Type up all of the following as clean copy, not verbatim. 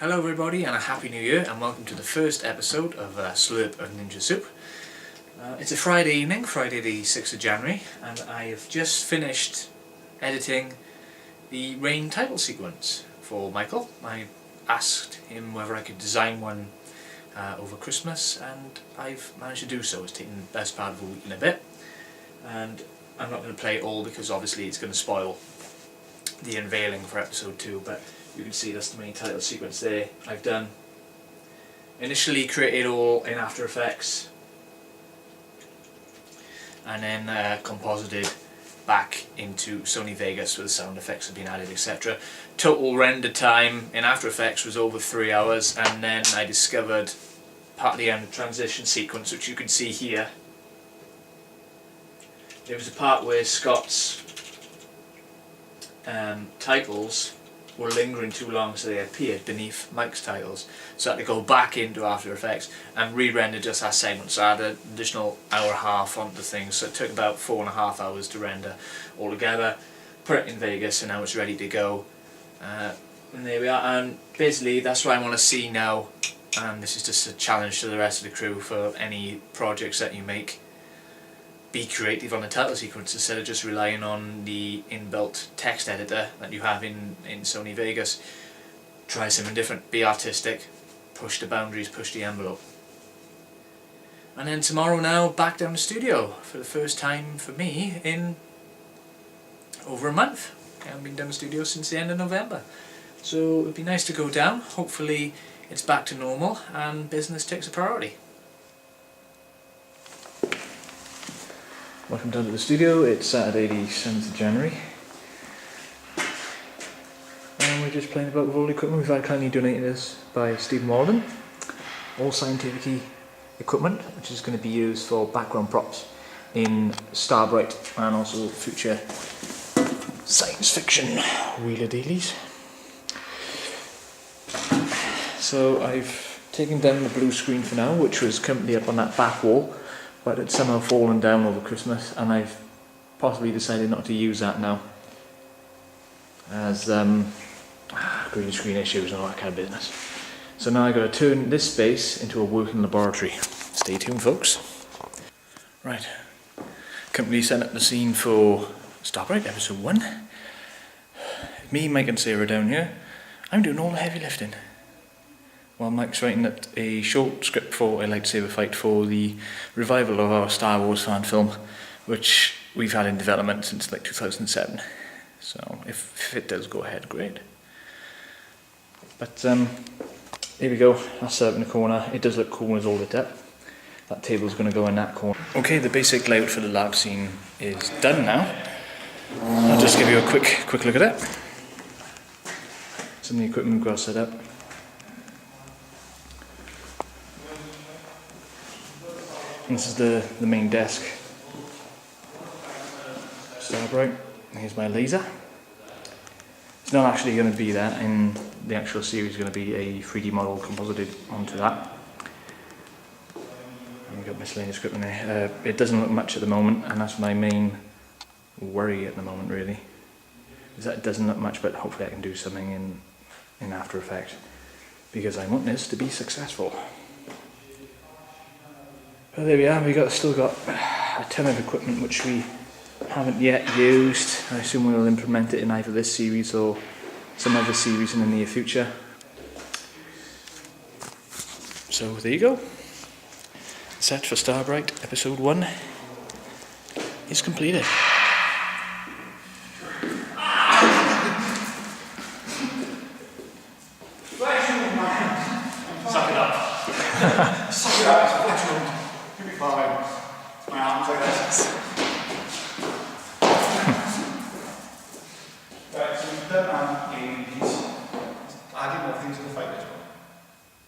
Hello everybody and a happy new year, and welcome to the first episode of Slurp of Ninja Soup. It's a Friday evening, Friday the 6th of January, and I have just finished editing the rain title sequence for Michael. I asked him whether I could design one over Christmas, and I've managed to do so. It's taken the best part of a week and a bit, and I'm not going to play it all because obviously it's going to spoil the unveiling for episode 2, but you can see that's the main title sequence there. I've done initially created all in After Effects and then composited back into Sony Vegas where the sound effects have been added, etc. Total render time in After Effects was over 3 hours, and then I discovered part of the end transition sequence, which you can see here. There was a part where Scott's titles were lingering too long, so they appeared beneath Mike's titles, so I had to go back into After Effects and re-render just that segment. So I had an additional hour and a half onto the thing, so it took about 4.5 hours to render all together. Put it in Vegas and now it's ready to go, and there we are. And basically that's what I want to see now, and this is just a challenge to the rest of the crew for any projects that you make. Be creative on the title sequence instead of just relying on the inbuilt text editor that you have in Sony Vegas. Try something different, be artistic, push the boundaries, push the envelope. And then tomorrow now, back down the studio for the first time for me in over a month. I haven't been down the studio since the end of November. So it'd be nice to go down. Hopefully it's back to normal and business takes a priority. Welcome down to the studio. It's Saturday the 7th of January and we're just playing about with all the equipment. We've had kindly donated us by Stephen Walden. All scientific equipment which is going to be used for background props in Starbright and also future science fiction wheeler dealies. So I've taken down the blue screen for now, which was currently up on that back wall, but it's somehow fallen down over Christmas, and I've possibly decided not to use that now as green screen issues and all that kind of business. So now I've got to turn this space into a working laboratory. Stay tuned, folks. Right, company set up the scene for Starbright episode 1. Me, Mike and Sarah down here. I'm doing all the heavy lifting, while Mike's writing up a short script for a lightsaber fight for the revival of our Star Wars fan film, which we've had in development since like 2007. So if it does go ahead, great. But here we go, that's set up in the corner. It does look cool when it's all lit up. That table's going to go in that corner. Okay, the basic layout for the lab scene is done now. I'll just give you a quick look at it. Some of the equipment we've got set up. This is the main desk. Starbright. Here's my laser. It's not actually going to be that in the actual series. It's going to be a 3D model composited onto that. And we've got miscellaneous equipment there. It doesn't look much at the moment, and that's my main worry at the moment, really. Is that it doesn't look much, but hopefully I can do something in After Effects, because I want this to be successful. Well, there we are. We've still got a ton of equipment which we haven't yet used. I assume we'll implement it in either this series or some other series in the near future. So there you go. Set for Starbright episode 1 is completed. Suck it up. Suck it up. You'll be fine. My arms like this. Right, so we've done these. Adding more things to the fight as well.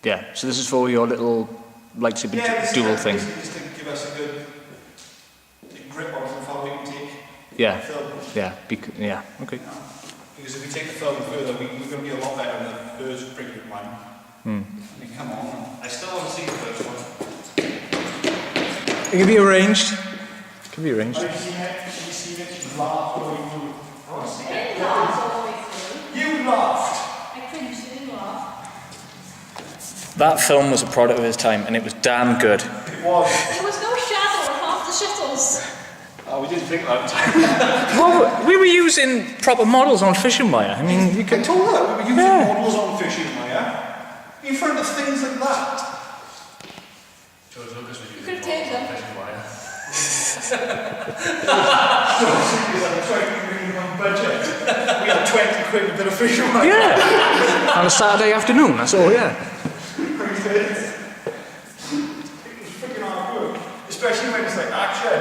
Yeah, so this is for your little lightsaber dual thing. Just to give us a good grip on how far we can take the film. Yeah, okay. Because if we take the film further, we're going to be a lot better than the first previous one. I mean, come on. I still want to see the first one. It can be arranged. It can be arranged. Have you seen it? Laugh all the way through. I didn't laugh all the way through. You laughed. I cringed, you didn't laugh. That film was a product of its time, and it was damn good. It was. There was no shadow on half the shuttles. Oh, we didn't think about it. Well, we were using proper models on fishing wire. I mean, you I could... told her we were using models on fishing wire. In front of things like that. You could have taken them. Budget. We had 20 quid a bit of fishing wire. Yeah. On a Saturday afternoon, that's all, yeah. It was freaking hard work. Especially when it's like action.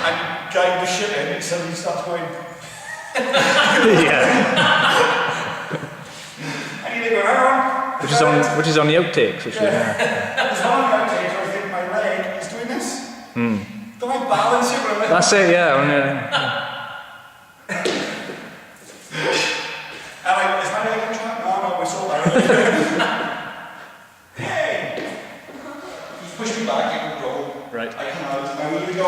And you guide the shit in and suddenly starts going. Yeah. And you think, around. Which is on the outtakes, which is, yeah. It's on the outtakes where I think my leg is doing this. Don't I balance it when I'm That's it, yeah. And is my leg in track? No, we saw that. Hey! You push me back, you can go. Right. I come out. Now we go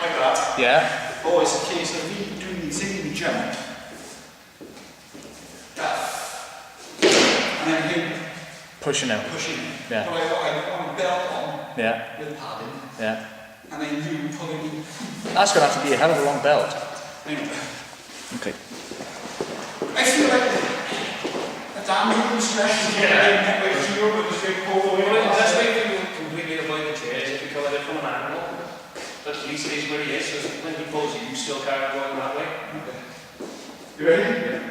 like that. Yeah. Oh, it's a case of me doing the same jump. That. And then him Pushing out. pushing. Yeah. So I got a belt on Yeah. with padding. Yeah. And then you pulling me. That's going to have to be a hell of a long belt. Anyway. Okay. I feel like a damn good stretch is getting with you, but just get pulled away. Well, the best way to completely avoid the chair is if you cover it from an angle. But at least stays where he is, so when he pulls you, you still carry on going that way. Okay. You ready? Yeah.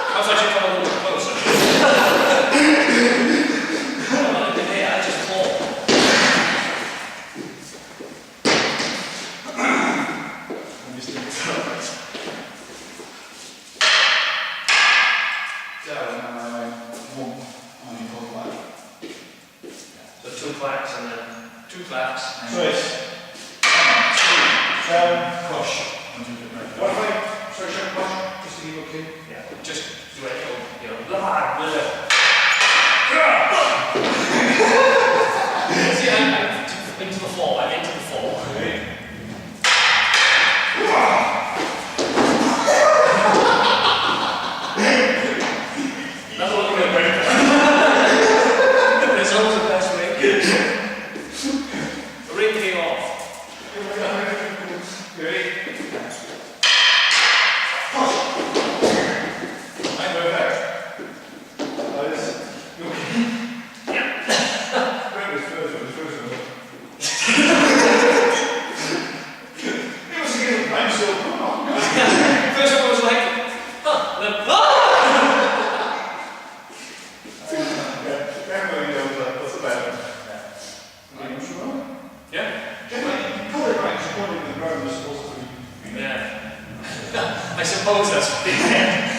I was actually coming a little bit closer. I just fall. I'm just doing this. Down, and I won't. And you pull back. So 2 claps and then 2 claps. So it's 1, 2, down, push. What if I start showing push? Just to keep okay? Yeah, just do it, you know, blah, blah. See, I'm into the fall, I'm into the fall. Okay. That's what we're going to break. It's always the best way. The ring came off. You ready? I'm perfect. That is. You okay? Yeah. Where was first one? It was again, I'm so come on. First one was like, huh, then, Everybody knows that. What's the better? Are you sure? yeah. Generally, you pull it right, you pull it in the ground, you're supposed to be. Yeah. I suppose that's what they said.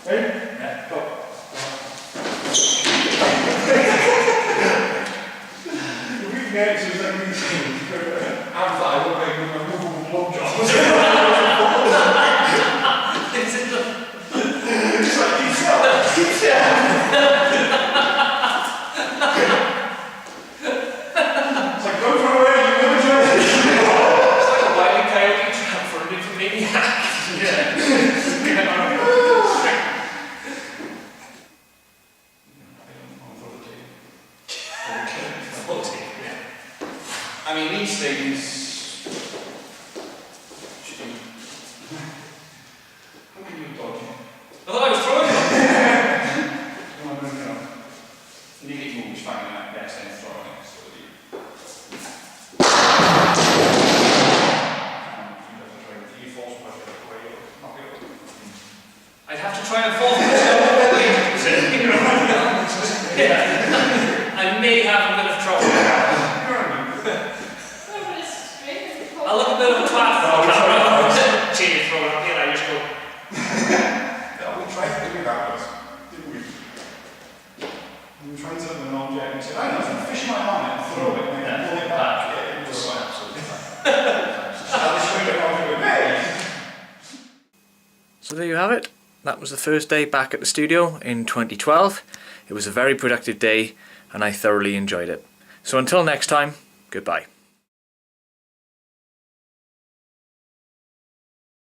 Ready? Yeah. Go. The weak next is like these things. I'm fine, I'm making a movable blowjob. It's in the... It's like these cells. It's like, go for away, you never try it. It's like a wily coyote trap for a nymphomaniac. Yeah. I mean, these things. How can you dodge it? I thought I was throwing them. No. You need to move, fine, yes, and throwing it. So you have to try to force push it away or knock it over. I'd have to try and fall myself. Yeah. I may have a bit of trouble. I look a bit of a twat for the camera. Cheating throwing up here, I just go. Yeah, we tried to do that once, didn't we? We were trying something with an object and said, I know, fish my arm and throw it and then pull it back. Yeah, it was absolutely fine. I'll just show you what I'm doing. Hey! have it. That was the first day back at the studio in 2012. It was a very productive day and I thoroughly enjoyed it. So until next time, goodbye.